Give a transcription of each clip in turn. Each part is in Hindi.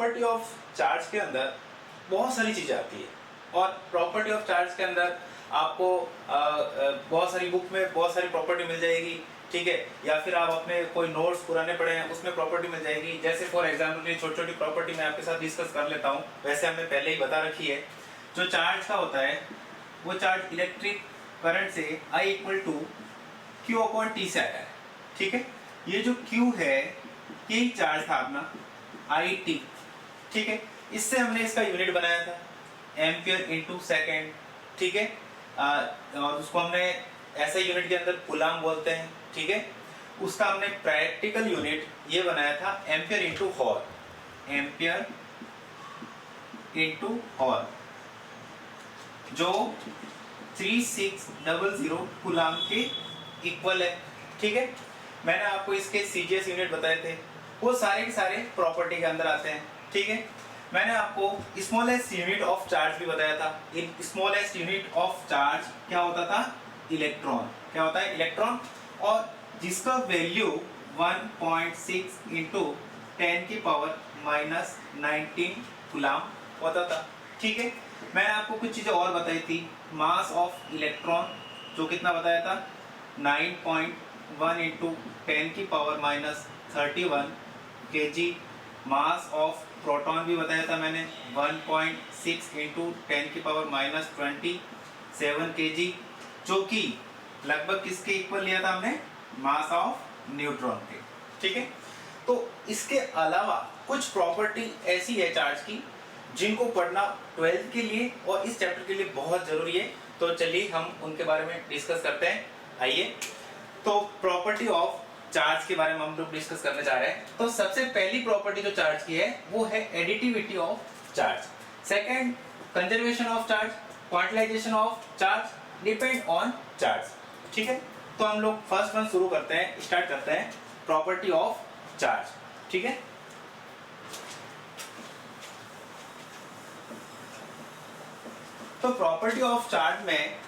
प्रॉपर्टी ऑफ चार्ज के अंदर बहुत सारी चीज़ें आती है और प्रॉपर्टी ऑफ चार्ज के अंदर आपको बहुत सारी बुक में बहुत सारी प्रॉपर्टी मिल जाएगी, ठीक है, या फिर आप अपने कोई नोट्स पुराने पढ़े हैं उसमें प्रॉपर्टी मिल जाएगी। जैसे फॉर एग्जांपल ये छोटी छोटी प्रॉपर्टी मैं आपके साथ डिस्कस कर लेता हूँ, वैसे हमने पहले ही बता रखी है। जो चार्ज का होता है वो चार्ज इलेक्ट्रिक करंट से I equal to Q upon T से आया है, ठीक है। ये जो Q है यही चार्ज था अपना IT, ठीक है। इससे हमने इसका यूनिट बनाया था एम्पियर इंटू सेकेंड, ठीक है। और उसको हमने ऐसे यूनिट के अंदर कूलम बोलते हैं, ठीक है। उसका हमने प्रैक्टिकल यूनिट ये बनाया था ampere into hour, ampere into hour, जो 3600 कूलम के इक्वल है, ठीक है। मैंने आपको इसके सीजीएस यूनिट बताए थे, वो सारे के सारे प्रॉपर्टी के अंदर आते हैं, ठीक है। मैंने आपको स्मॉलेस्ट यूनिट ऑफ चार्ज भी बताया था। इन स्मॉलेस्ट यूनिट ऑफ चार्ज क्या होता था? इलेक्ट्रॉन। क्या होता है? इलेक्ट्रॉन। और जिसका वैल्यू 1.6 इंटू 10 की पावर माइनस 19 कूलम होता था, ठीक है। मैंने आपको कुछ चीज़ें और बताई थी। मास ऑफ इलेक्ट्रॉन जो कितना बताया था? 9.1 इंटू 10 की power minus 31 kg। Mass of proton भी बताया था मैंने, 1.6 इंटू 10 की पावर माइनस 27 kg, जो कि लगभग किसके इक्वल लिया था हमने? मास ऑफ न्यूट्रॉन के, ठीक है। तो इसके अलावा कुछ प्रॉपर्टी ऐसी है चार्ज की जिनको पढ़ना 12th के लिए और इस चैप्टर के लिए बहुत जरूरी है। तो चलिए हम उनके बारे में डिस्कस करते हैं। आइए, तो प्रॉपर्टी ऑफ चार्ज के बारे में हम लोग डिस्कस करने जा रहे हैं। तो सबसे पहली प्रॉपर्टी जो चार्ज की है वो है additivity of charge. Second, conservation of charge. Quantization of charge, depend on charge, ठीक है। तो हम लोग फर्स्ट वन शुरू करते हैं, स्टार्ट करते हैं प्रॉपर्टी ऑफ चार्ज, ठीक है। तो प्रॉपर्टी ऑफ चार्ज में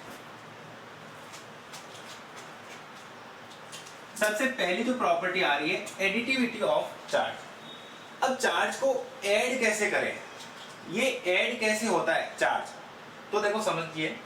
सबसे पहली जो प्रॉपर्टी आ रही है एडिटिविटी ऑफ चार्ज। अब चार्ज को ऐड कैसे करें, ये ऐड कैसे होता है चार्ज? तो देखो समझिए,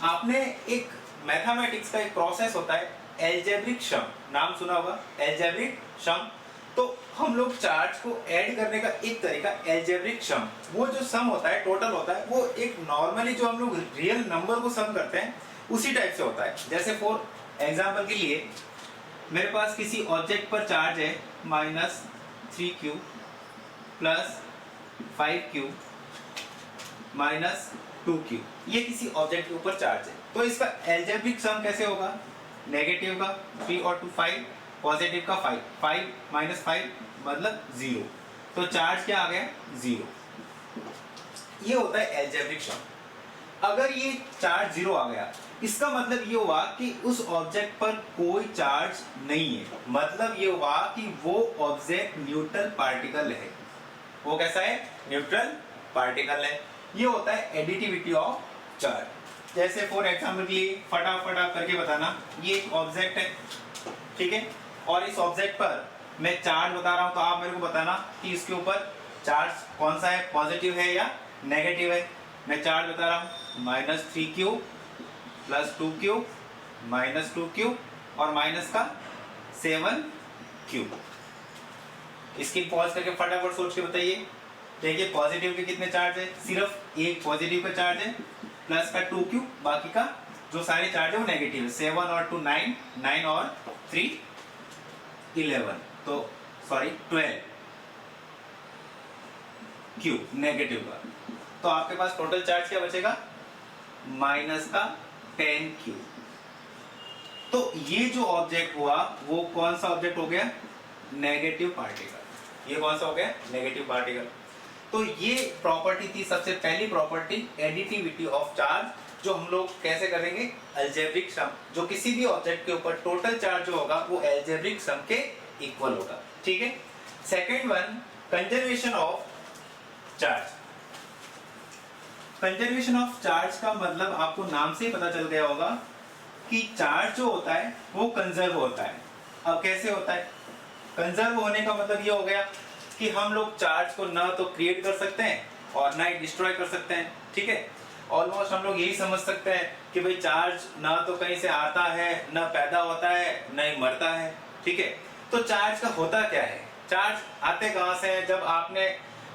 आपने एक मैथमेटिक्स का एक प्रोसेस होता है एल्जेब्रिक सम, नाम सुना होगा एल्जेब्रिक सम। तो हम लोग चार्ज को ऐड करने का एक तरीका एल्जेब्रिक सम, वो जो सम होता है टोटल होता है, वो एक नॉर्मली जो हम लोग रियल नंबर को सम करते हैं उसी टाइप से होता है। जैसे फॉर एग्जांपल के लिए मेरे पास किसी ऑब्जेक्ट पर चार्ज है -3q plus 5q minus 2q, ये किसी ऑब्जेक्ट के ऊपर चार्ज है। तो इसका एल्जेब्रिक सम कैसे होगा? नेगेटिव का 3 और 2 5, पॉजिटिव का 5, 5 माइनस 5 मतलब 0। तो चार्ज क्या आ गया? 0। ये होता है एल्जेब्रिक सम। अगर ये चार्ज 0 आ गया, इसका मतलब ये हुआ कि उस ऑब्जेक्ट पर कोई चार्ज नहीं है, मतलब ये हुआ कि वो ऑब्जेक्ट न्यूट्रल पार्टिकल है। वो कैसा है? न्यूट्रल पार्टिकल है। ये होता है एडिटिविटी ऑफ चार्ज। जैसे फॉर एग्जांपल के लिए फटाफट करके बताना, ये एक ऑब्जेक्ट है, ठीक है, और इस ऑब्जेक्ट पर मैं चार्ज बता रहा हूं, तो आप मेरे को बताना कि इसके ऊपर चार्ज कौन सा है, पॉजिटिव है या नेगेटिव है। मैं चार्ज बता रहा हूं -3q plus 2q minus 2q और माइनस का 7q। इसकी पॉज करके फटाफट सोच के बताइए। देखिए पॉजिटिव के कितने चार्ज है? सिर्फ एक पॉजिटिव का चार्ज है, प्लस का 2q, बाकी का जो सारे चार्ज है वो नेगेटिव है। 7 और 2 9, 9 और 3 11, तो सॉरी 12q नेगेटिव का। तो आपके पास टोटल चार्ज क्या बचेगा? माइनस का 10q। तो ये जो ऑब्जेक्ट हुआ वो कौन सा ऑब्जेक्ट हो गया? Negative particle. ये कौन सा हो गया? Negative particle. तो ये प्रॉपर्टी थी सबसे पहली प्रॉपर्टी एडिटिविटी ऑफ चार्ज, जो हम लोग कैसे करेंगे? अलजेब्रिक सम, जो किसी भी ऑब्जेक्ट के ऊपर टोटल चार्ज जो होगा वो अलजेब्रिक सम के इक्वल होगा, ठीक है। Second one, conservation of charge. Conservation of charge का मतलब आपको नाम से ही पता चल गया होगा कि चार्ज जो होता है वो कंजर्व होता है। अब कैसे होता है? कंजर्व होने का मतलब ये हो गया कि हम लोग चार्ज को ना तो क्रिएट कर सकते हैं और ना ही डिस्ट्रॉय कर सकते हैं, ठीक है। ऑलमोस्ट हम लोग यही समझ सकते हैं कि भाई चार्ज ना तो कहीं से आता है, ना पैदा होता है, ना ही मरता है, ठीक है। तो चार्ज का होता क्या है, चार्ज आते कहाँ से हैं? जब आपने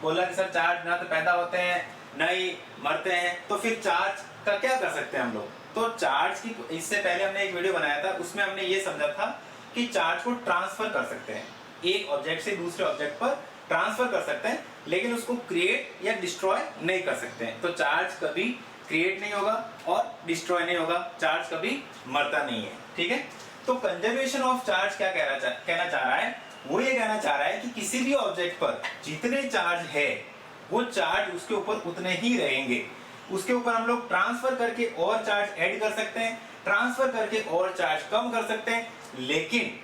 बोला कि सर चार्ज ना तो पैदा होते हैं ना ही मरते हैं, तो फिर चार्ज का क्या कर सकते हैं हम लोग? तो चार्ज की, इससे पहले हमने एक वीडियो बनाया था, उसमें हमने ये समझा था कि चार्ज को ट्रांसफर कर सकते हैं, एक ऑब्जेक्ट से दूसरे ऑब्जेक्ट पर ट्रांसफर कर सकते हैं, लेकिन उसको क्रिएट या डिस्ट्रॉय नहीं कर सकते हैं। तो चार्ज कभी क्रिएट नहीं होगा और डिस्ट्रॉय नहीं होगा, चार्ज कभी मरता नहीं है, ठीक है। तो कंजर्वेशन ऑफ चार्ज क्या कहना चाह रहा है? वो ये कहना चाह रहा है कि किसी भी ऑब्जेक्ट पर जितने चार्ज है वो चार्ज उसके ऊपर उतने ही रहेंगे। उसके ऊपर हम लोग ट्रांसफर करके और चार्ज ऐड कर सकते हैं, ट्रांसफर करके और चार्ज कम कर सकते हैं, लेकिन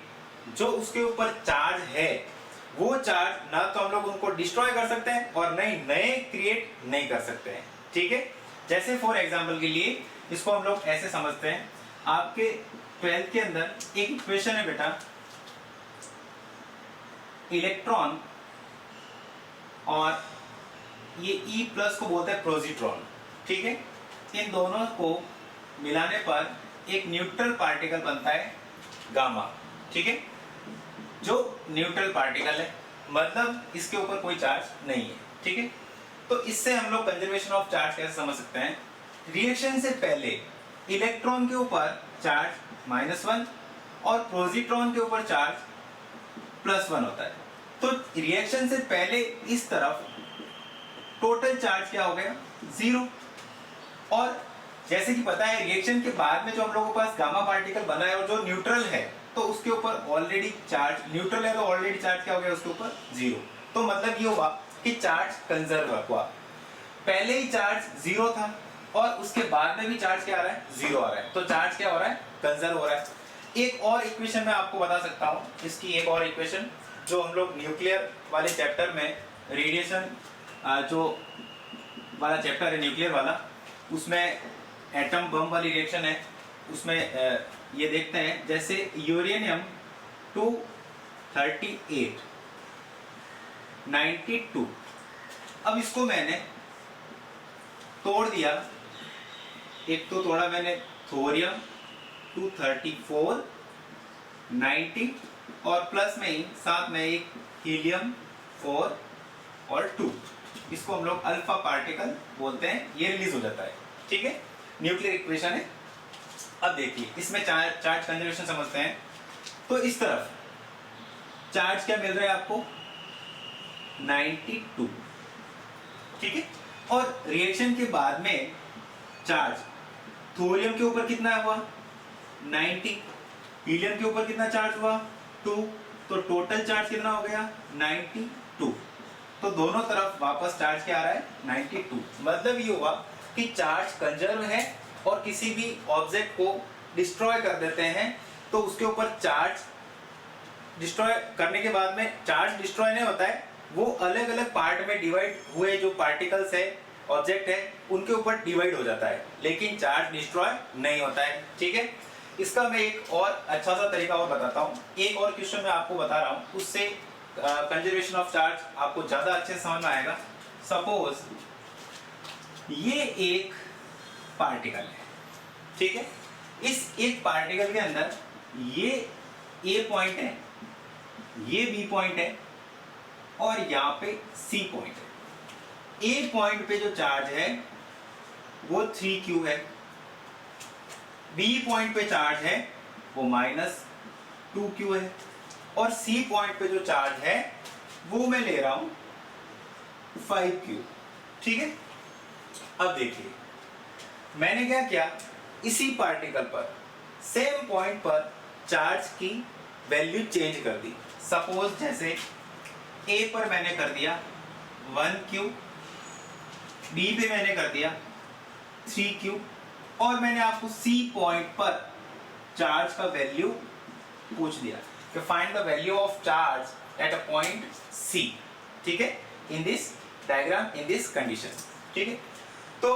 जो उसके ऊपर चार्ज है वो चार्ज ना तो हम लोग उनको डिस्ट्रॉय कर सकते हैं और नए क्रिएट नहीं कर सकते हैं, ठीक है। जैसे फॉर एग्जांपल के लिए इसको हम लोग ऐसे समझते हैं, आपके 12th के अंदर एक इक्वेशन है बेटा, इलेक्ट्रॉन और ये E प्लस को बोलते हैं पॉजिट्रॉन, ठीक है। इन दोनों को मिलाने पर एक न्यूट्रल पार्टिकल बनता है गामा, ठीक है। जो न्यूट्रल पार्टिकल है मतलब इसके ऊपर कोई चार्ज नहीं है, ठीक है। तो इससे हम लोग कंजर्वेशन ऑफ चार्ज कैसे समझ सकते हैं? रिएक्शन से पहले इलेक्ट्रॉन के ऊपर चार्ज -1 और पॉजिट्रॉन के ऊपर चार्ज +1 होता है। तो रिएक्शन से पहले इस तरफ टोटल चार्ज क्या हो गया? 0। और जैसे कि पता है रिएक्शन के बाद में जो हम लोगों के पास गामा पार्टिकल बना है और जो न्यूट्रल है, तो उसके ऊपर ऑलरेडी चार्ज, न्यूट्रल है तो ऑलरेडी चार्ज क्या हो गया उसके ऊपर? 0। तो मतलब ये हुआ कि चार्ज कंजर्व हुआ, पहले ही चार्ज 0 था और उसके बाद में भी चार्ज क्या आ रहा है? 0 आ रहा है। तो चार्ज क्या हो रहा है? कंजर्व हो रहा है। एक और इक्वेशन मैं आपको बता सकता हूँ, इसकी एक और इक्वेशन जो हम लोग न्यूक्लियर वाले चैप्टर में, रेडिएशन जो वाला चैप्टर है न्यूक्लियर वाला, उसमें एटम बम वाली रिएक्शन है, उसमें ये देखते हैं। जैसे यूरेनियम 238 92, अब इसको मैंने तोड़ दिया, एक तो तोड़ा मैंने थोरियम 234 90 और प्लस में ही साथ में एक हीलियम 4 और 2, इसको हम लोग अल्फा पार्टिकल बोलते हैं, ये रिलीज हो जाता है, ठीक है। न्यूक्लियर इक्वेशन है। अब देखिए इसमें चार्ज कंजर्वेशन समझते हैं। तो इस तरफ चार्ज क्या मिल रहा है आपको? 92, ठीक है। और रिएक्शन के बाद में चार्ज थोरियम के ऊपर कितना हुआ? 90, हीलियम के ऊपर कितना चार्ज हुआ? 2, तो टोटल चार्ज कितना हो गया? 92। तो दोनों तरफ वापस चार्ज क्या आ रहा है? 92। मतलब ये हुआ कि चार्ज कंजर्व है और किसी भी ऑब्जेक्ट को डिस्ट्रॉय कर देते हैं तो उसके ऊपर चार्ज डिस्ट्रॉय करने के बाद में चार्ज डिस्ट्रॉय नहीं होता है, वो अलग अलग पार्ट में डिवाइड हुए जो पार्टिकल्स है, ऑब्जेक्ट है, उनके ऊपर डिवाइड हो जाता है, लेकिन चार्ज डिस्ट्रॉय नहीं होता है, ठीक है। इसका मैं एक और अच्छा सा तरीका और बताता हूँ। एक और क्वेश्चन मैं आपको बता रहा हूँ, उससे कंजर्वेशन ऑफ चार्ज आपको ज्यादा अच्छे से समझ में आएगा। सपोज ये एक पार्टिकल है, ठीक है। इस एक पार्टिकल के अंदर ये ए पॉइंट है, ये बी पॉइंट है और यहाँ पे सी पॉइंट है। ए पॉइंट पे जो चार्ज है वो 3q है, बी पॉइंट पे चार्ज है वो -2q है और सी पॉइंट पे जो चार्ज है वो मैं ले रहा हूं 5q, ठीक है। अब देखिए मैंने क्या किया, इसी पार्टिकल पर सेम पॉइंट पर चार्ज की वैल्यू चेंज कर दी। सपोज जैसे A पर मैंने कर दिया 1q, B पे मैंने कर दिया 3q और मैंने आपको C पॉइंट पर चार्ज का वैल्यू पूछ दिया कि find the value of charge at a point C, ठीक है, in this diagram, in this condition, ठीक है। तो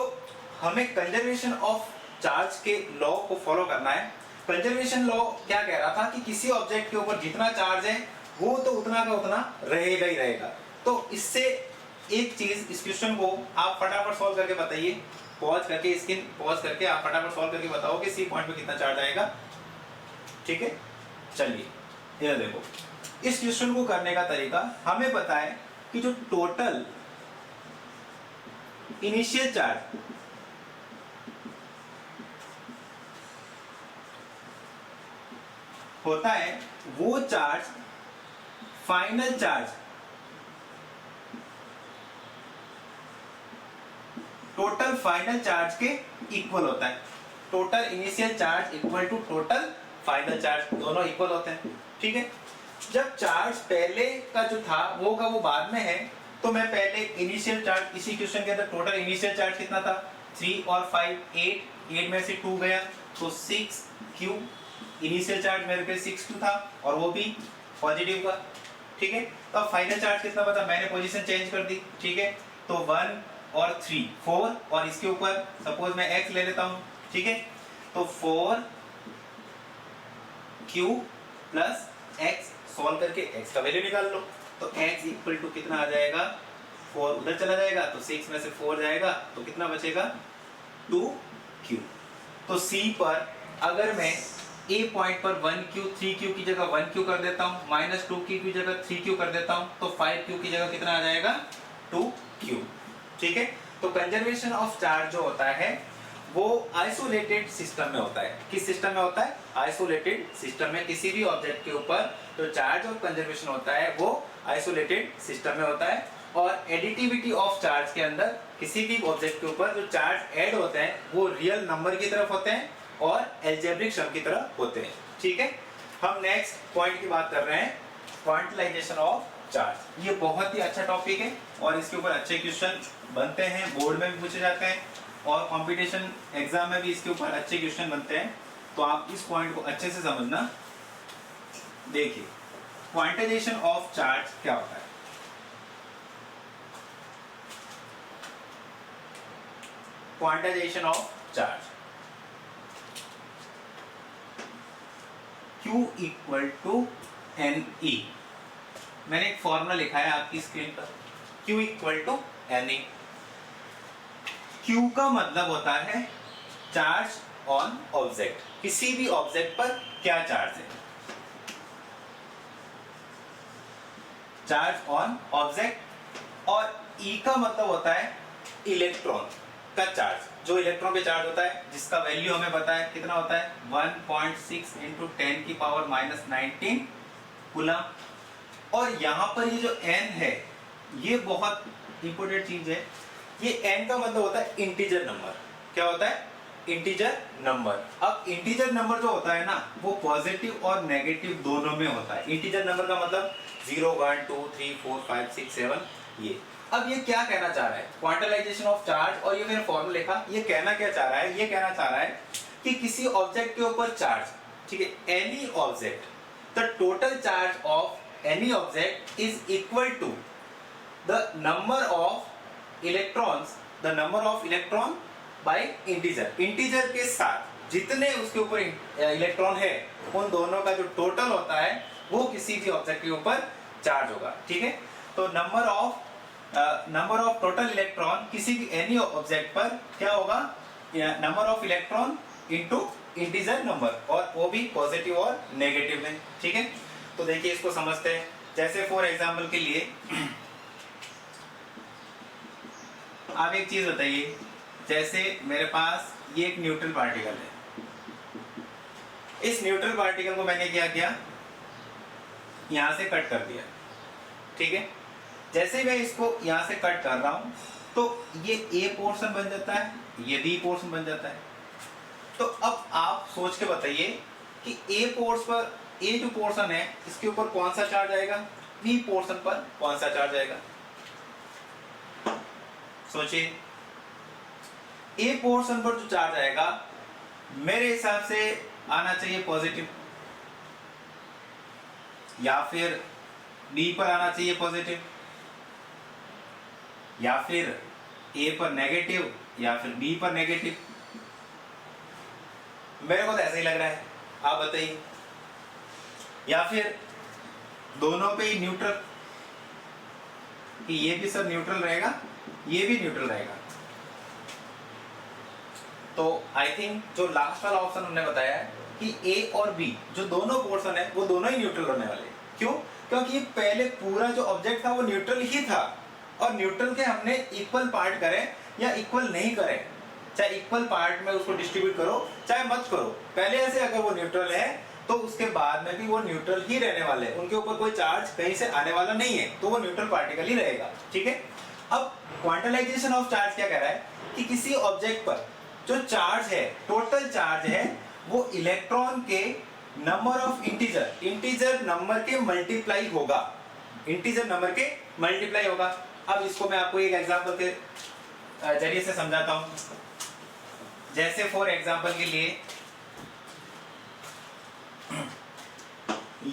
हमें कंजर्वेशन ऑफ चार्ज के लॉ को फॉलो करना है। कंजर्वेशन लॉ क्या कह रहा था कि किसी ऑब्जेक्ट के ऊपर जितना चार्ज है वो तो उतना का उतना रहेगा ही रहेगा। तो इससे एक चीज, इस क्वेश्चन को आप फटाफट सॉल्व करके बताइए, पॉज करके, स्क्रीन पॉज करके आप फटाफट सॉल्व करके बताओ कि सी पॉइंट पे कितना चार्ज आएगा। ठीक है, चलिए ये देखो, इस क्वेश्चन को करने का तरीका हमें पता है कि जो टोटल इनिशियल चार्ज होता है वो charge final charge, total final charge के इक्वल होता है। Total initial charge equal to total final charge, दोनों इक्वल होते हैं। ठीक है, जब चार्ज पहले का जो था वो का वो बाद में है, तो मैं पहले इनिशियल चार्ज, इसी क्वेश्चन के अंदर टोटल इनिशियल चार्ज कितना था, 3 और 5 8 में से 2 गया तो 6q, इनिशियल चार्ज मेरे पे 6q था और वो भी पॉजिटिव का। ठीक है, तो अब फाइनल चार्ज कितना पता, मैंने पोजीशन चेंज कर दी। ठीक है, तो 1 और 3 4 और इसके ऊपर सपोज मैं x ले लेता हूं। ठीक है, तो 4q प्लस x, सॉल्व करके x का वैल्यू निकाल लो। तो x इक्वल टू कितना आ जाएगा, 4 उधर चला जाएगा तो 6 में से 4 जाएगा तो कितना बचेगा, 2q। तो C पर अगर मैं A पॉइंट पर 1q 3q की जगह 1q कर देता हूं, माइनस 2q की जगह 3q कर देता हूं, तो 5q की जगह कितना आ जाएगा, 2q। ठीक है, तो कंजर्वेशन ऑफ चार्ज जो होता है वो आइसोलेटेड सिस्टम में होता है। किस सिस्टम में होता है, आइसोलेटेड सिस्टम में। किसी भी ऑब्जेक्ट के ऊपर जो चार्ज और कंजर्वेशन होता है वो आइसोलेटेड सिस्टम में होता है। और एडिटिविटी ऑफ चार्ज के अंदर किसी भी ऑब्जेक्ट के ऊपर जो चार्ज ऐड होते हैं वो रियल नंबर की तरफ होते हैं और अलजेब्रिक सम की तरह होते हैं। ठीक है, हम नेक्स्ट पॉइंट की बात कर रहे हैं, क्वांटिलाइजेशन ऑफ चार्ज। ये बहुत ही अच्छा टॉपिक है और इसके ऊपर अच्छे क्वेश्चन बनते हैं, बोर्ड में भी पूछे जाते हैं और कंपटीशन एग्जाम में भी इसके ऊपर अच्छे क्वेश्चन बनते हैं। तो आप इस पॉइंट को अच्छे से समझना। देखिए, क्वांटाइजेशन ऑफ चार्ज क्या होता है। Quantization of charge, Q equal to NE। मैंने एक फॉर्मूला लिखा है आपकी स्क्रीन पर, Q equal to NE। Q का मतलब होता है चार्ज ऑन ऑब्जेक्ट, किसी भी ऑब्जेक्ट पर क्या चार्ज है, चार्ज ऑन ऑब्जेक्ट। और E का मतलब होता है इलेक्ट्रॉन का चार्ज, जो इलेक्ट्रॉन पे चार्ज होता है, जिसका वैल्यू हमें पता है कितना होता है, 1.6 × 10⁻⁻19 कूलम। और यहाँ पर ये जो n है ये बहुत इंपॉर्टेंट चीज है। ये n का मतलब होता है इंटीजर नंबर। क्या होता है, इंटीजर नंबर। अब इंटीजर नंबर जो होता है ना वो पॉजिटिव और नेगेटिव दोनों में होता है। इंटीजर नंबर का मतलब 0 1 2 3 4 5 6 7 ये। अब ये क्या कहना चाह रहा है, क्वांटिलाइजेशन ऑफ चार्ज, और ये मैंने फॉर्मूला लिखा, ये कहना क्या चाह रहा है, ये कहना चाह रहा है कि किसी ऑब्जेक्ट के ऊपर चार्ज, ठीक है, any object, the total charge of any object is equal to the number of electrons, the number of electron by integer. Integer के साथ जितने उसके ऊपर इलेक्ट्रॉन है उन दोनों का जो टोटल होता है वो किसी भी ऑब्जेक्ट के ऊपर चार्ज होगा। ठीक है, तो नंबर ऑफ टोटल इलेक्ट्रॉन किसी भी एनी ऑब्जेक्ट पर क्या होगा, number of electron into integer number, और वो भी पॉजिटिव और नेगेटिव में। ठीक है, तो देखिए इसको समझते हैं। जैसे फॉर एग्जांपल के लिए आप एक चीज बताइए, जैसे मेरे पास ये एक न्यूट्रल पार्टिकल है, इस न्यूट्रल पार्टिकल को मैंने क्या किया, यहां से कट कर दिया। ठीक है, जैसे मैं इसको यहां से कट कर रहा हूं तो ये ए पोर्शन बन जाता है, ये बी पोर्शन बन जाता है। तो अब आप सोच के बताइए कि ए पोर्शन पर, ए जो पोर्शन है इसके ऊपर कौन सा चार्ज आएगा, बी पोर्शन पर कौन सा चार्ज आएगा, सोचिए। ए पोर्शन पर जो चार्ज आएगा मेरे हिसाब से आना चाहिए पॉजिटिव, या फिर बी पर आना चाहिए पॉजिटिव, या फिर ए पर नेगेटिव, या फिर बी पर नेगेटिव। मेरे को तो ऐसा ही लग रहा है, आप बताइए। या फिर दोनों पे ही न्यूट्रल। कि ये भी सर न्यूट्रल रहेगा, ये भी न्यूट्रल रहेगा। तो आई थिंक जो लास्ट वाला ऑप्शन हमने बताया है कि ए और बी जो दोनों पोर्शन है वो दोनों ही न्यूट्रल होने वाले। क्यों? क्योंकि ये पहले पूरा जो ऑब्जेक्ट था वो न्यूट्रल ही था, और न्यूट्रल के हमने इक्वल पार्ट करे या इक्वल नहीं करे, चाहे इक्वल पार्ट में उसको डिस्ट्रीब्यूट करो चाहे मत करो, पहले ऐसे अगर वो न्यूट्रल है तो उसके बाद में भी वो न्यूट्रल ही रहने वाले हैं, उनके ऊपर कोई चार्ज कहीं से आने वाला नहीं है, तो वो न्यूट्रल पार्टिकल ही रहेगा। ठीक है। अब क्वांटलाइजेशन ऑफ चार्ज क्या कह रहा है कि किसी ऑब्जेक्ट पर जो चार्ज है, टोटल चार्ज है, वो इलेक्ट्रॉन के नंबर ऑफ इंटीजर नंबर के मल्टीप्लाई होगा, इंटीजर नंबर के मल्टीप्लाई होगा। अब इसको मैं आपको एक एग्जांपल के जरिए से समझाता हूं। जैसे फॉर एग्जांपल के लिए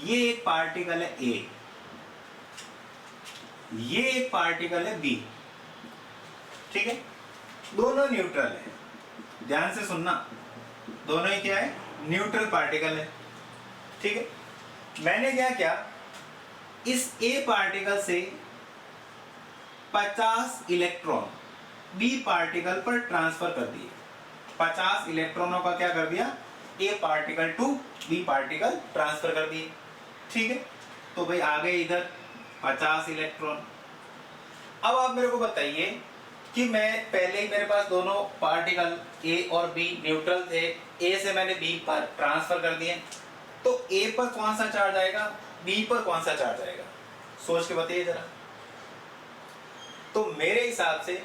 ये एक पार्टिकल है ए, ये एक पार्टिकल है बी, ठीक है, दोनों न्यूट्रल है। ध्यान से सुनना, दोनों ही क्या है? न्यूट्रल पार्टिकल है। ठीक है। मैंने क्या किया, इस ए पार्टिकल से 50 इलेक्ट्रॉन बी पार्टिकल पर ट्रांसफर कर दिए। 50 इलेक्ट्रॉनों का क्या कर दिया? A particle to B particle transfer कर दिए। ठीक है। तो भाई आ गए इधर 50 इलेक्ट्रॉन। अब आप मेरे को बताइए कि मैं पहले ही मेरे पास दोनों पार्टिकल ए और बी न्यूट्रल थे, ए से मैंने बी पर ट्रांसफर कर दिए, तो ए पर कौन सा चार्ज आएगा, बी पर कौन सा चार्ज आएगा? सोच के बताइए जरा। तो मेरे हिसाब से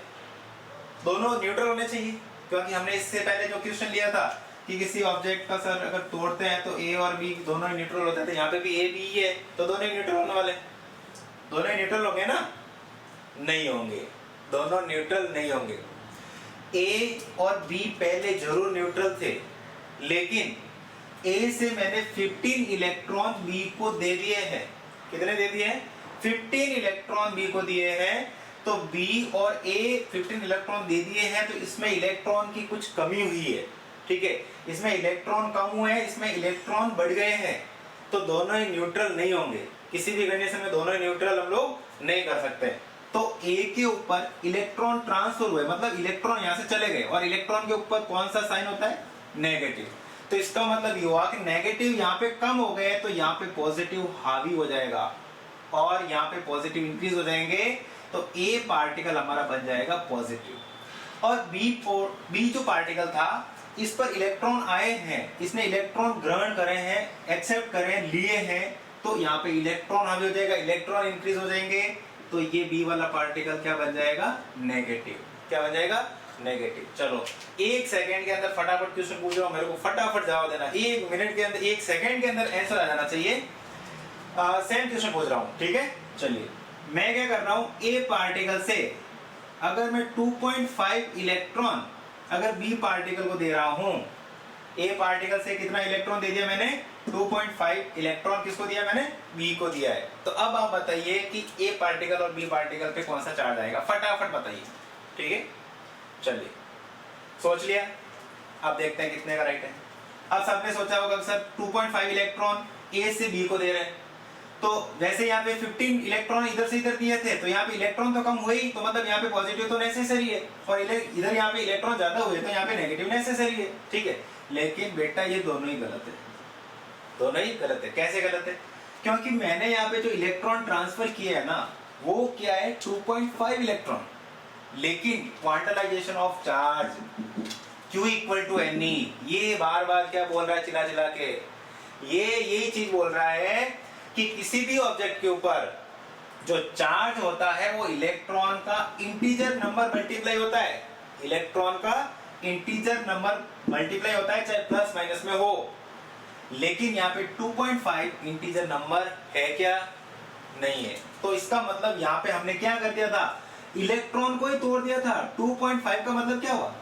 दोनों न्यूट्रल होने चाहिए, क्योंकि हमने इससे पहले जो क्वेश्चन लिया था कि किसी ऑब्जेक्ट का सर अगर तोड़ते हैं तो ए और बी दोनों ही न्यूट्रल होते थे, यहाँ पे भी ए बी ही है, तो दोनों ही न्यूट्रल होने वाले। दोनों ही न्यूट्रल होंगे ना? नहीं होंगे, दोनों न्यूट्रल नहीं होंगे। ए और बी पहले जरूर न्यूट्रल थे, लेकिन ए से मैंने 15 इलेक्ट्रॉन बी को दे दिए हैं। कितने दे दिए हैं? 15 इलेक्ट्रॉन बी को दिए हैं। तो बी और ए 15 इलेक्ट्रॉन दे दिए हैं, तो इसमें इलेक्ट्रॉन की कुछ कमी हुई है। ठीक है, इसमें इलेक्ट्रॉन कम हुए हैं, इसमें इलेक्ट्रॉन बढ़ गए हैं, तो दोनों ही न्यूट्रल नहीं होंगे। किसी भी कंडीशन में दोनों ही न्यूट्रल हम लोग नहीं कर सकते। तो ए के ऊपर इलेक्ट्रॉन ट्रांसफर हुए, मतलब इलेक्ट्रॉन यहाँ से चले गए, और इलेक्ट्रॉन के ऊपर कौन सा साइन होता है? नेगेटिव। तो इसका मतलब ये हुआ कि नेगेटिव यहाँ पे कम हो गए, तो यहाँ पे पॉजिटिव हावी हो जाएगा, और यहाँ पे पॉजिटिव इंक्रीज हो जाएंगे, तो ए पार्टिकल हमारा बन जाएगा पॉजिटिव। और बी जो पार्टिकल था, इस पर इलेक्ट्रॉन आए हैं, इसने इलेक्ट्रॉन ग्रहण करे हैं, एक्सेप्ट करे, लिए हैं, तो यहाँ पे इलेक्ट्रॉन हावी हो जाएगा, इलेक्ट्रॉन इंक्रीज हो जाएंगे, तो ये बी वाला पार्टिकल क्या बन जाएगा? नेगेटिव। क्या बन जाएगा? नेगेटिव। चलो एक सेकंड के अंदर फटाफट क्वेश्चन पूछ रहा हूं, मेरे को फटाफट जवाब देना, 1 मिनट के अंदर, 1 सेकंड के अंदर आंसर आ जाना चाहिए। सेम क्वेश्चन पूछ रहा हूं, ठीक है। चलिए मैं क्या कर रहा हूं, ए पार्टिकल से अगर मैं 2.5 इलेक्ट्रॉन अगर बी पार्टिकल को दे रहा हूं, ए पार्टिकल से कितना इलेक्ट्रॉन दे दिया मैंने? 2.5 इलेक्ट्रॉन किसको दिया मैंने? बी को दिया है। तो अब आप बताइए कि ए पार्टिकल और बी पार्टिकल पे कौन सा चार्ज आएगा, फटाफट बताइए। ठीक है, चलिए सोच लिया, अब देखते हैं कितने का राइट है। अब सबने सोचा होगा सर 2.5 इलेक्ट्रॉन ए से बी को दे रहे हैं, तो वैसे यहाँ पे 15 इलेक्ट्रॉन इधर से इधर दिए थे, तो यहाँ पे इलेक्ट्रॉन तो कम हुए ही, तो मतलब यहाँ पे पॉजिटिव तो नेसेसरी है, और इधर यहाँ पे इलेक्ट्रॉन ज्यादा हुए तो यहाँ पे नेगेटिव नेसेसरी है। ठीक है, लेकिन बेटा ये दोनों ही गलत है, दोनों ही गलत है। कैसे गलत है? क्योंकि मैंने यहाँ पे जो इलेक्ट्रॉन ट्रांसफर किया है ना, वो क्या है? 2.5 इलेक्ट्रॉन, लेकिन quantization of charge Q equal to NE, ये बार बार क्या बोल रहा है चिल्ला चिल्ला के? ये यही चीज बोल रहा है कि किसी भी ऑब्जेक्ट के ऊपर जो चार्ज होता है वो इलेक्ट्रॉन का इंटीजर नंबर मल्टीप्लाई होता है, इलेक्ट्रॉन का इंटीजर नंबर मल्टीप्लाई होता है, चाहे प्लस माइनस में हो। लेकिन यहाँ पे 2.5 इंटीजर नंबर है क्या? नहीं है। तो इसका मतलब यहाँ पे हमने क्या कर दिया था? इलेक्ट्रॉन को ही तोड़ दिया था। 2.5 का मतलब क्या हुआ?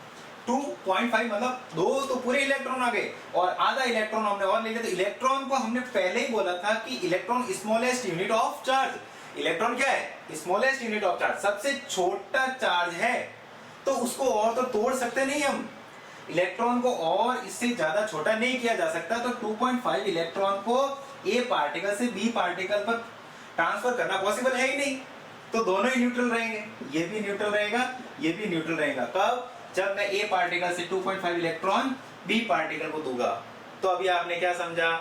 2.5 मतलब दो तो पूरे इलेक्ट्रॉन आ गए, और आधा इलेक्ट्रॉन हमने और ले लिया। तो इलेक्ट्रॉन को हमने पहले ही बोला था कि electron smallest unit of charge. Electron क्या है? स्मॉलेस्ट यूनिट ऑफ चार्ज, सबसे छोटा चार्ज है, तो उसको और तो तोड़ सकते नहीं हम। इलेक्ट्रॉन को और इससे ज्यादा छोटा नहीं किया जा सकता, तो 2.5 इलेक्ट्रॉन को ए पार्टिकल से बी पार्टिकल पर ट्रांसफर करना पॉसिबल है ही नहीं। तो दोनों ही न्यूट्रल रहेंगे, ये भी न्यूट्रल रहेगा, ये भी न्यूट्रल रहेगा। कब? जब मैं ए पार्टिकल से 2.5 इलेक्ट्रॉन बी पार्टिकल को दूंगा। तो अभी आपने क्या समझा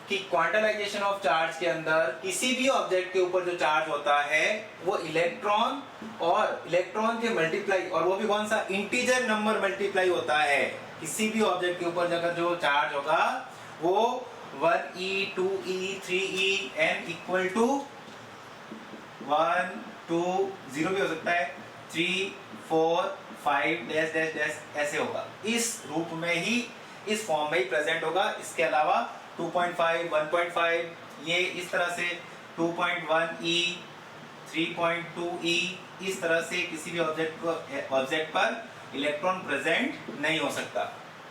कि क्वांटलाइजेशन ऑफ चार्ज के अंदर किसी भी ऑब्जेक्ट के ऊपर जो चार्ज होता है वो इलेक्ट्रॉन और इलेक्ट्रॉन के मल्टीप्लाई, और वो भी कौन सा? इंटीजर नंबर मल्टीप्लाई होता है। किसी भी ऑब्जेक्ट के ऊपर अगर जो चार्ज होगा वो 1e 2e 3e n equal to 1 2 0 भी हो सकता है, 3 4 5 डैश डैश डैश ऐसे होगा। इस रूप में ही, इस फॉर्म में ही प्रेजेंट होगा। इसके अलावा 2.5 1.5 ये इस तरह से 2.1e 3.2e इस तरह से किसी भी ऑब्जेक्ट पर इलेक्ट्रॉन प्रेजेंट नहीं हो सकता।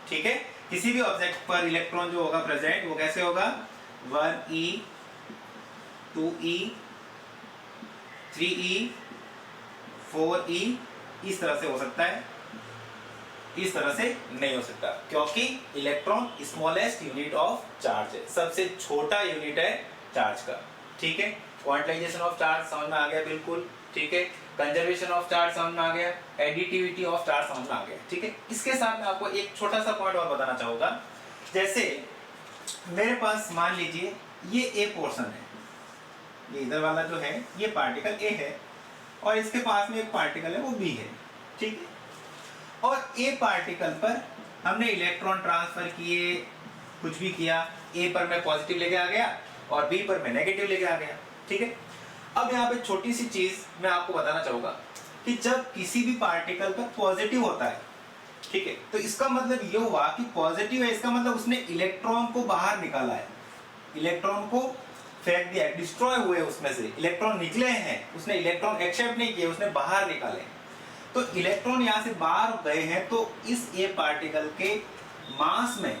ठीक है, किसी भी ऑब्जेक्ट पर इलेक्ट्रॉन जो होगा प्रेजेंट वो कैसे होगा? 1e 2e 3e 4e इस तरह से हो सकता है, इस तरह से नहीं हो सकता, क्योंकि electron smallest unit of charge है, सबसे छोटा यूनिट है चार्ज का। ठीक है, क्वांटाइजेशन ऑफ चार्ज समझ में आ गया बिल्कुल। ठीक है, कंजर्वेशन ऑफ चार्ज समझ में आ गया, एडिटिविटी ऑफ चार्ज समझ में आ गया। ठीक है, इसके साथ मैं आपको एक छोटा सा पॉइंट और बताना चाहूंगा। जैसे मेरे पास मान लीजिए ये ए पोर्शन है, ये इधर वाला जो है ये पार्टिकल ए है, और इसके पास में एक पार्टिकल है वो बी है। ठीक है, और ए पार्टिकल पर हमने इलेक्ट्रॉन ट्रांसफर किए, कुछ भी किया, ए पर मैं पॉजिटिव लेके आ गया और बी पर मैं नेगेटिव लेके आ गया। ठीक है, अब यहाँ पे छोटी सी चीज मैं आपको बताना चाहूंगा कि जब किसी भी पार्टिकल पर पॉजिटिव होता है, ठीक है, तो इसका मतलब ये हुआ कि पॉजिटिव है, इसका मतलब उसने इलेक्ट्रॉन को बाहर निकाला है, इलेक्ट्रॉन को फेंक दिया, डिस्ट्रॉय हुए उसमें से इलेक्ट्रॉन निकले हैं, उसने इलेक्ट्रॉन एक्सेप्ट नहीं किए, उसने बाहर निकाले। तो इलेक्ट्रॉन यहाँ से बाहर गए हैं, तो इस ए पार्टिकल के मास में,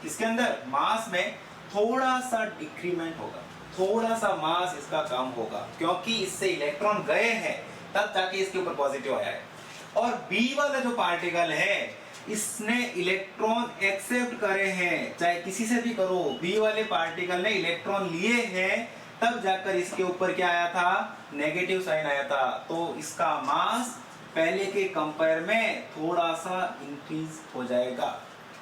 इसके अंदर मास में थोड़ा सा डिक्रीमेंट होगा, थोड़ा सा मास इसका कम होगा, क्योंकि इससे इलेक्ट्रॉन गए हैं तब जाके इसके ऊपर पॉजिटिव आया है। और बी वाला जो पार्टिकल है इसने इलेक्ट्रॉन एक्सेप्ट करे हैं, चाहे किसी से भी करो, बी वाले पार्टिकल ने इलेक्ट्रॉन लिए हैं तब जाकर इसके ऊपर क्या आया था? नेगेटिव साइन आया था। तो इसका मास पहले के कंपेयर में थोड़ा सा इंक्रीज हो जाएगा।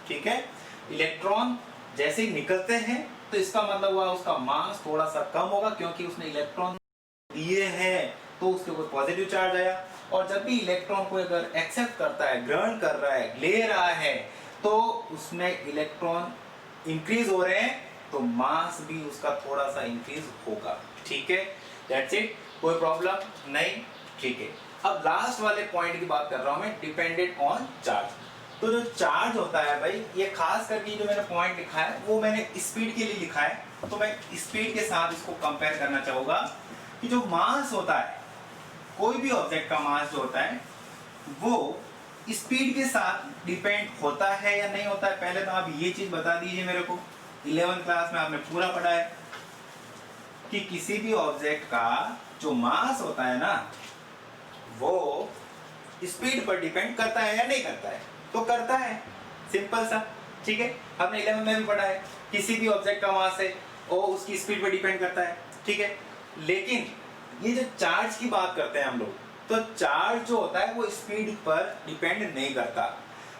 ठीक है, इलेक्ट्रॉन जैसे ही निकलते हैं तो इसका मतलब हुआ उसका मास थोड़ा सा कम होगा, क्योंकि उसने इलेक्ट्रॉन दिए हैं तो उसके ऊपर पॉजिटिव चार्ज आया। और जब भी इलेक्ट्रॉन को अगर एक्सेप्ट करता है, ग्रहण कर रहा है, ले रहा है, तो उसमें इलेक्ट्रॉन इंक्रीज हो रहे हैं, तो मास भी उसका थोड़ा सा इंक्रीज होगा। ठीक है, दैट्स इट, कोई प्रॉब्लम नहीं। ठीक है, अब लास्ट वाले पॉइंट की बात कर रहा हूं मैं, डिपेंडेंट ऑन चार्ज। तो जो चार्ज होता है भाई, ये खास करके जो मैंने पॉइंट लिखा है वो मैंने स्पीड के लिए लिखा है, तो मैं स्पीड के साथ इसको कंपेयर करना चाहूंगा कि जो मास होता है, कोई भी ऑब्जेक्ट का मास जो होता है वो स्पीड के साथ डिपेंड होता है या नहीं होता है। पहले तो आप ये चीज बता दीजिए मेरे को, 11th क्लास में आपने पूरा पढ़ा है कि किसी भी ऑब्जेक्ट का जो मास होता है ना वो स्पीड पर डिपेंड करता है या नहीं करता है? तो करता है, सिंपल सा। ठीक है, हमने 11 में भी पढ़ा है, किसी भी ऑब्जेक्ट का मास है वो उसकी स्पीड पर डिपेंड करता है। ठीक है, लेकिन ये जो चार्ज की बात करते हैं हम लोग, तो चार्ज जो होता है वो स्पीड पर डिपेंड नहीं करता।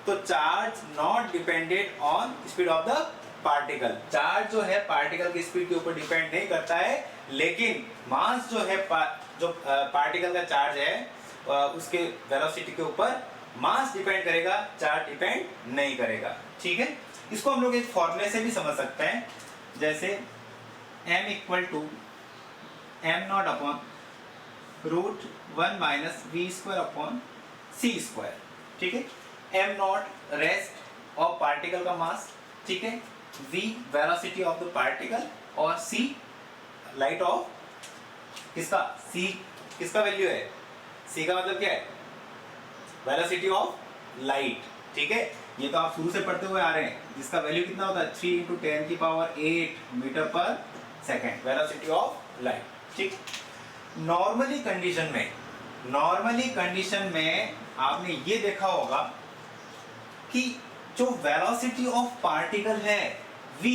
तो charge not dependent on speed of the particle. Charge जो है पार्टिकल की स्पीड के ऊपर डिपेंड नहीं करता है, लेकिन मास जो है जो पार्टिकल का चार्ज है उसके वेलोसिटी के ऊपर मास डिपेंड करेगा, चार्ज डिपेंड नहीं करेगा। ठीक है, इसको हम लोग एक फॉर्मूले से भी समझ सकते हैं, जैसे m equal to m not upon root 1 minus V square upon C square. ठीक है, m not rest of particle का मास, ठीक है, v velocity of the particle, और c लाइट ऑफ किसका? c किसका वैल्यू है? c का मतलब क्या है? Velocity of light. ठीक है, ये तो आप शुरू से पढ़ते हुए आ रहे हैं, जिसका वैल्यू कितना होता है? 3 × 10⁸ मीटर पर सेकेंड, वेलोसिटी ऑफ लाइट। ठीक, नॉर्मली कंडीशन में आपने ये देखा होगा कि जो वेलोसिटी ऑफ पार्टिकल है v,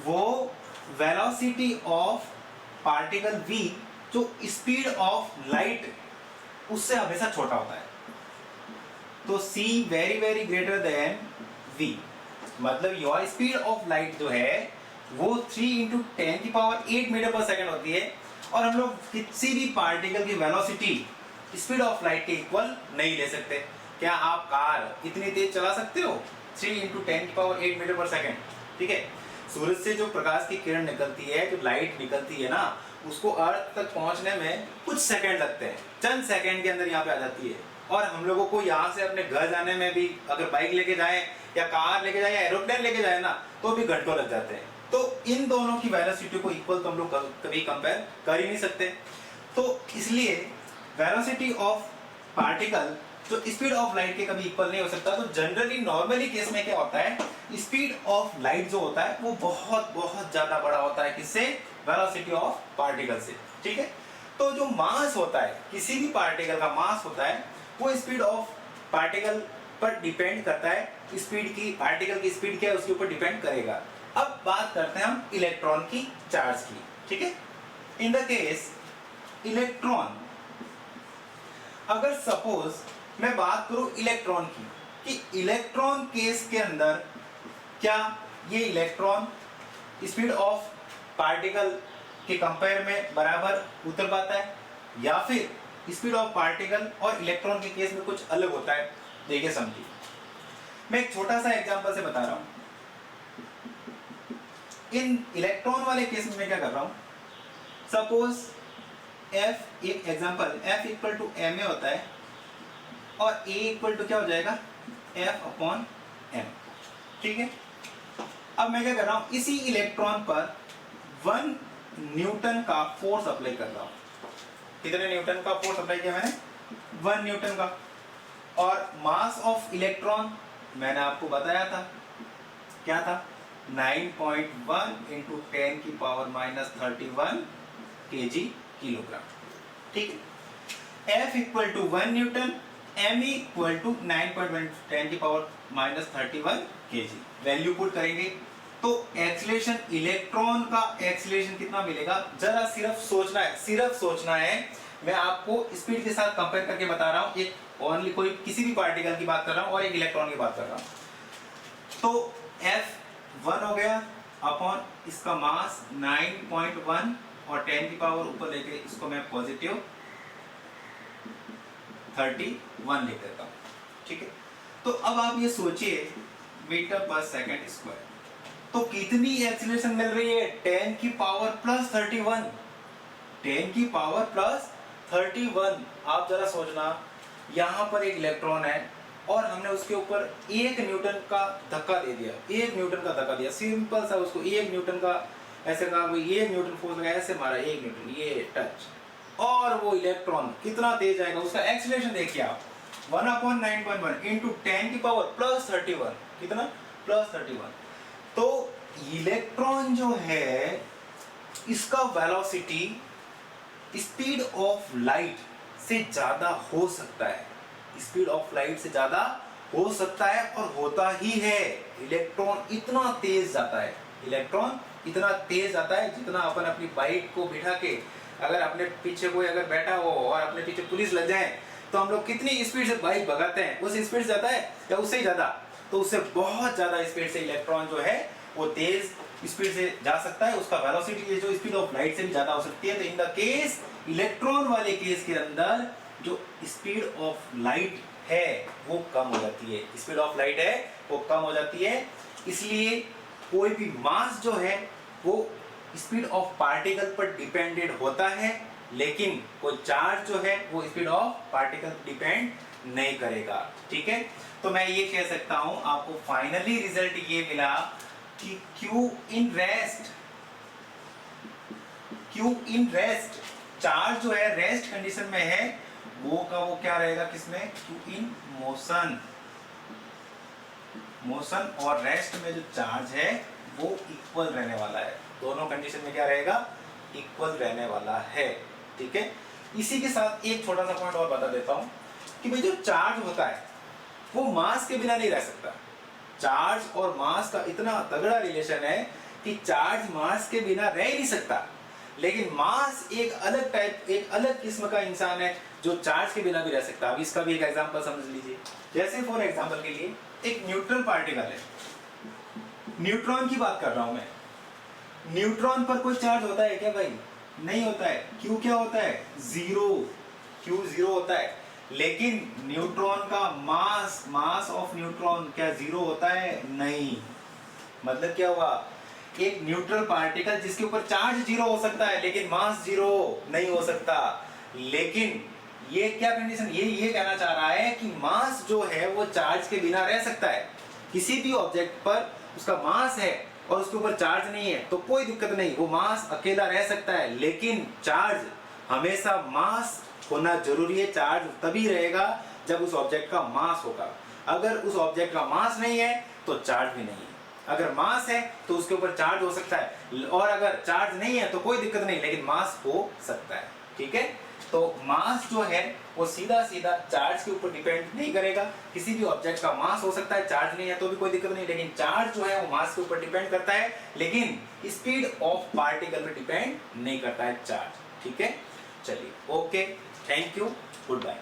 वो वेलोसिटी ऑफ पार्टिकल v जो स्पीड ऑफ लाइट उससे हमेशा छोटा होता है। तो c very very greater than v, मतलब योर स्पीड ऑफ लाइट जो है वो 3 × 10⁸ मीटर पर सेकंड होती है, और हम लोग किसी भी पार्टिकल की वेलोसिटी स्पीड ऑफ लाइट के इक्वल नहीं ले सकते। क्या आप कार इतनी तेज चला सकते हो? 3 × 10⁸ मीटर पर सेकंड, ठीक है। सूरज से जो प्रकाश की किरण निकलती है, जो लाइट निकलती है ना, उसको अर्थ तक पहुंचने में कुछ सेकंड लगते हैं, चंद सेकंड के अंदर यहाँ पे आ जाती है। और हम लोगों को यहाँ से अपने घर जाने में भी, अगर बाइक लेके जाएं या कार लेके जाएं या एरोप्लेन लेके जाएं ना, तो भी घंटों लग जाते हैं। तो इन दोनों की वेलोसिटी को इक्वल तो हम लोग कभी कंपेयर कर ही नहीं सकते। तो इसलिए वेलोसिटी ऑफ पार्टिकल जो स्पीड ऑफ लाइट के कभी इक्वल नहीं हो सकता। तो जनरली नॉर्मली केस में क्या होता है, स्पीड ऑफ लाइट जो होता है वो बहुत बहुत ज्यादा बड़ा होता है किससे? वेलोसिटी ऑफ पार्टिकल से, ठीक है। तो जो मास होता है, किसी भी पार्टिकल का मास होता है, वो स्पीड ऑफ पार्टिकल पर डिपेंड करता है। स्पीड की, पार्टिकल की स्पीड क्या है उसके ऊपर डिपेंड करेगा। अब बात करते हैं हम इलेक्ट्रॉन की चार्ज की, ठीक है। इन द केस इलेक्ट्रॉन, अगर सपोज मैं बात करूं इलेक्ट्रॉन की, कि इलेक्ट्रॉन केस के अंदर क्या ये इलेक्ट्रॉन स्पीड ऑफ पार्टिकल के कंपेयर में बराबर उतर पाता है, या फिर स्पीड ऑफ पार्टिकल और इलेक्ट्रॉन के केस में कुछ अलग होता है? देखिए समझिए, मैं एक छोटा सा एग्जांपल से बता रहा हूं। इन इलेक्ट्रॉन वाले केस में मैं क्या कर रहा हूं, सपोज F, एक example, F equal to ma होता है और A इक्वल टू क्या हो जाएगा, F/m, ठीक है। अब मैं क्या कर रहा हूं, इसी इलेक्ट्रॉन पर 1 न्यूटन का फोर्स अप्लाई कर रहा हूं। कितने न्यूटन का फोर्स अप्लाई किया मैंने? 1 न्यूटन का। और मास ऑफ इलेक्ट्रॉन मैंने आपको बताया था, क्या था? 9.1 × 10⁻³ kg, किलोग्राम, ठीक है। F equal to 1 newton, m equal to 9.1 10⁻³ kg। Value put करेंगे तो एक्सीलरेशन, इलेक्ट्रॉन का एक्सीलरेशन कितना मिलेगा? जरा सिर्फ सोचना है। मैं आपको स्पीड के साथ कंपेयर करके बता रहा हूं, एक ओनली कोई किसी भी पार्टिकल की बात कर रहा हूं और एक इलेक्ट्रॉन की बात कर रहा हूं। तो F 1 हो गया अपॉन इसका मास 9.1 और 10 की पावर ऊपर लेके इसको मैं पॉजिटिव 31 लिख देता हूं, ठीक है। तो अब आप ये सोचिए, मीटर पर सेकंड स्क्वायर, तो कितनी एक्सीलरेशन मिल रही है? 10 की पावर प्लस 31, 10 की पावर प्लस 31। आप जरा सोचना, यहां पर एक इलेक्ट्रॉन है और हमने उसके ऊपर 1 न्यूटन का धक्का दे दिया, 1 न्यूटन का धक्का दिया, सिंपल सा, उसको 1 न्यूटन का ऐसे कहा, वो 1 न्यूटन फोर्स लगा, ऐसे मारा 1 न्यूटन, ये टच, और वो इलेक्ट्रॉन कितना तेज आएगा, उसका एक्सीलरेशन देखिए आप, 1/9.1 इंटू 10 की पावर प्लस 31, कितना? प्लस 31। तो इलेक्ट्रॉन जो है इसका वेलोसिटी स्पीड ऑफ लाइट से ज्यादा हो सकता है, स्पीड ऑफ लाइट से ज्यादा हो सकता है, और होता ही है। इलेक्ट्रॉन इतना तेज जाता है, इलेक्ट्रॉन इतना तेज जाता है, जितना अपन अपनी बाइक को बिठा के, अगर अपने पीछे कोई अगर बैठा हो और अपने पीछे पुलिस लग जाए तो हम लोग कितनी स्पीड से बाइक भगाते हैं, उस स्पीड से जाता है या उससे ही ज्यादा? तो उससे बहुत ज्यादा स्पीड से इलेक्ट्रॉन जो है वो तेज स्पीड से जा सकता है, उसका वेलोसिटी जो स्पीड ऑफ लाइट से भी ज्यादा हो सकती है। तो इन द केस इलेक्ट्रॉन वाले केस के अंदर जो स्पीड ऑफ लाइट है वो कम हो जाती है, स्पीड ऑफ लाइट है वो कम हो जाती है। इसलिए कोई भी मास जो है वो स्पीड ऑफ पार्टिकल पर डिपेंडेड होता है, लेकिन कोई चार्ज जो है वो स्पीड ऑफ पार्टिकल डिपेंड नहीं करेगा, ठीक है। तो मैं ये कह सकता हूं, आपको फाइनली रिजल्ट ये मिला कि Q इन रेस्ट चार्ज जो है रेस्ट कंडीशन में है, वो का वो क्या रहेगा, किसमें? Q इन मोशन और रेस्ट में जो चार्ज है वो इक्वल रहने वाला है। दोनों कंडीशन में क्या रहेगा? इक्वल रहने वाला है, ठीक है। इसी के साथ एक छोटा सा पॉइंट और बता देता हूं कि भाई जो चार्ज होता है वो मास के बिना नहीं रह सकता। चार्ज और मास का इतना तगड़ा रिलेशन है कि चार्ज मास के बिना रह ही नहीं सकता। लेकिन मास एक अलग टाइप, एक अलग किस्म का इंसान है जो चार्ज के बिना भी रह सकता है। अब इसका भी एक एग्जांपल समझ लीजिए। जैसे फॉर एग्जांपल के लिए एक न्यूट्रल पार्टिकल है, न्यूट्रॉन की बात कर रहा हूं मैं। न्यूट्रॉन पर कोई चार्ज होता है क्या भाई? नहीं होता है। क्यू क्या होता है? जीरो। क्यू जीरो होता है। लेकिन न्यूट्रॉन का मास ऑफ न्यूट्रॉन क्या जीरो होता है? नहीं। मतलब क्या हुआ? एक न्यूट्रल पार्टिकल जिसके ऊपर चार्ज जीरो हो सकता है लेकिन मास जीरो नहीं हो सकता। लेकिन ये क्या कंडीशन, ये कहना चाह रहा है कि मास जो है वो चार्ज के बिना रह सकता है। किसी भी ऑब्जेक्ट पर उसका मास है और उसके ऊपर चार्ज नहीं है तो कोई दिक्कत नहीं, वो मास अकेला रह सकता है। लेकिन चार्ज हमेशा मास होना जरूरी है। चार्ज तभी रहेगा जब उस ऑब्जेक्ट का मास होगा। अगर उस ऑब्जेक्ट का मास नहीं है तो चार्ज भी नहीं है। अगर मास है तो उसके ऊपर चार्ज हो सकता है, और अगर चार्ज नहीं है तो कोई दिक्कत नहीं, लेकिन मास हो सकता है। ठीक है, तो मास जो है वो सीधा सीधा चार्ज के ऊपर डिपेंड नहीं करेगा। किसी भी ऑब्जेक्ट का मास हो सकता है, चार्ज नहीं है तो भी कोई दिक्कत नहीं, लेकिन चार्ज जो है वो मास के ऊपर डिपेंड करता है, लेकिन स्पीड ऑफ पार्टिकल पर डिपेंड नहीं करता है चार्ज। ठीक है, चलिए, okay, thank you, good bye.